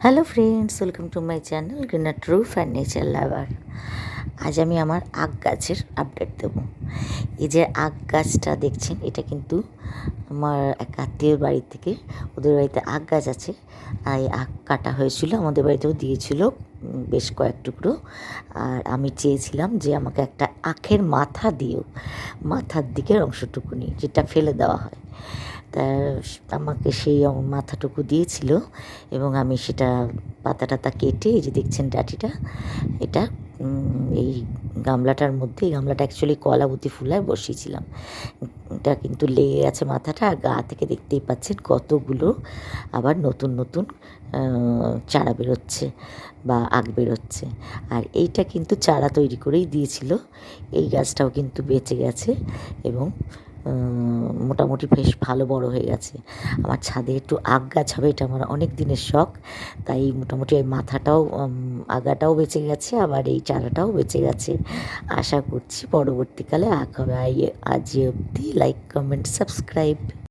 Hello friends, welcome to my channel greener truth and nature lover. আজ আমি আমার আখ গাছের আপডেট দেব। এই যে আখ গাছটা দেখছেন, এটা কিন্তু আমার এক আত্মীয়র বাড়ি থেকে, ওদের বাড়িতে আখ গাছ আছে। আর এই আখ কাটা হয়েছিল, আমাদের বাড়িতেও দিয়েছিল বেশ কয়েক টুকরো। আর আমি চেয়েছিলাম যে আমাকে একটা আখের মাথা দিও, মাথার দিকের অংশটুকুনি যেটা ফেলে দেওয়া হয়। তা আমাকে সেই মাথাটুকু দিয়েছিল এবং আমি সেটা পাতা টাতা কেটে, এই যে দেখছেন ডাঁটিটা, এটা এই গামলাটার মধ্যে, এই গামলাটা অ্যাকচুয়ালি কলাবতী ফুলায় বসিয়েছিলাম। এটা কিন্তু লেগে গেছে মাথাটা, আর গা থেকে দেখতেই পাচ্ছেন কতগুলো আবার নতুন নতুন চারা বেরোচ্ছে বা আগ বেরোচ্ছে। আর এইটা কিন্তু চারা তৈরি করেই দিয়েছিল। এই গাছটাও কিন্তু বেঁচে গেছে এবং মোটামুটি বেশ ভালো বড় হয়ে গেছে। আমার ছাদে একটু আগ গাছ হবে, এটা আমার অনেক দিনের শখ। তাই মোটামুটি ওই মাথাটাও, আগাটাও বেঁচে গেছে, আবার এই চারাটাও বেঁচে গেছে। আশা করছি পরবর্তীকালে আখ হবে। আজ অবধি লাইক, কমেন্ট, সাবস্ক্রাইব।